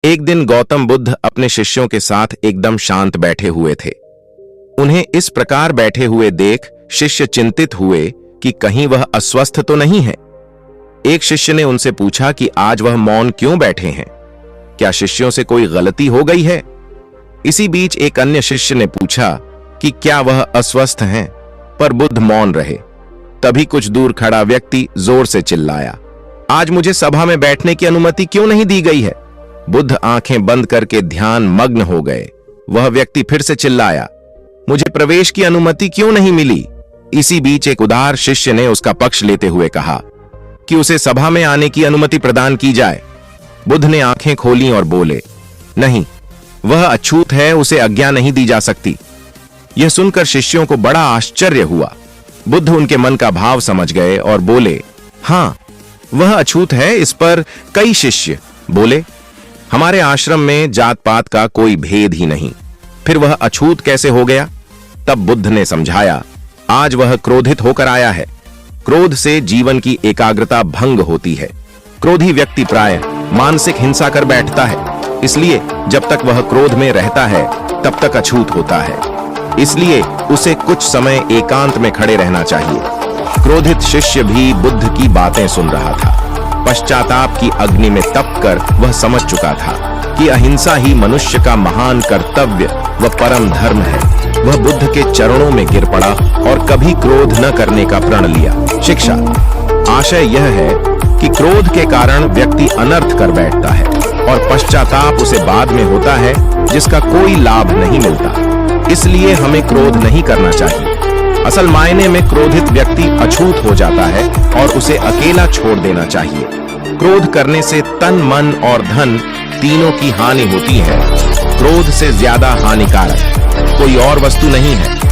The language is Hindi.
एक दिन गौतम बुद्ध अपने शिष्यों के साथ एकदम शांत बैठे हुए थे। उन्हें इस प्रकार बैठे हुए देख शिष्य चिंतित हुए कि कहीं वह अस्वस्थ तो नहीं है। एक शिष्य ने उनसे पूछा कि आज वह मौन क्यों बैठे हैं, क्या शिष्यों से कोई गलती हो गई है? इसी बीच एक अन्य शिष्य ने पूछा कि क्या वह अस्वस्थ हैं, पर बुद्ध मौन रहे। तभी कुछ दूर खड़ा व्यक्ति जोर से चिल्लाया, आज मुझे सभा में बैठने की अनुमति क्यों नहीं दी गई है? बुद्ध आंखें बंद करके ध्यान मग्न हो गए। वह व्यक्ति फिर से चिल्लाया, मुझे प्रवेश की अनुमति क्यों नहीं मिली? इसी बीच एक उदार शिष्य ने उसका पक्ष लेते हुए कहा कि उसे सभा में आने की अनुमति प्रदान की जाए। बुद्ध ने आंखें खोली और बोले, नहीं, वह अछूत है, उसे आज्ञा नहीं दी जा सकती। यह सुनकर शिष्यों को बड़ा आश्चर्य हुआ। बुद्ध उनके मन का भाव समझ गए और बोले, हां, वह अछूत है। इस पर कई शिष्य बोले, हमारे आश्रम में जात पात का कोई भेद ही नहीं, फिर वह अछूत कैसे हो गया? तब बुद्ध ने समझाया, आज वह क्रोधित होकर आया है। क्रोध से जीवन की एकाग्रता भंग होती है। क्रोधी व्यक्ति प्रायः मानसिक हिंसा कर बैठता है, इसलिए जब तक वह क्रोध में रहता है तब तक अछूत होता है। इसलिए उसे कुछ समय एकांत में खड़े रहना चाहिए। क्रोधित शिष्य भी बुद्ध की बातें सुन रहा था। पश्चाताप की अग्नि में तपकर वह समझ चुका था कि अहिंसा ही मनुष्य का महान कर्तव्य व परम धर्म है। वह बुद्ध के चरणों में गिर पड़ा और कभी क्रोध न करने का प्रण लिया। शिक्षा आशय यह है कि क्रोध के कारण व्यक्ति अनर्थ कर बैठता है और पश्चाताप उसे बाद में होता है, जिसका कोई लाभ नहीं मिलता। इसलिए हमें क्रोध नहीं करना चाहिए। असल मायने में क्रोधित व्यक्ति अछूत हो जाता है और उसे अकेला छोड़ देना चाहिए। क्रोध करने से तन, मन और धन तीनों की हानि होती है। क्रोध से ज्यादा हानिकारक कोई और वस्तु नहीं है।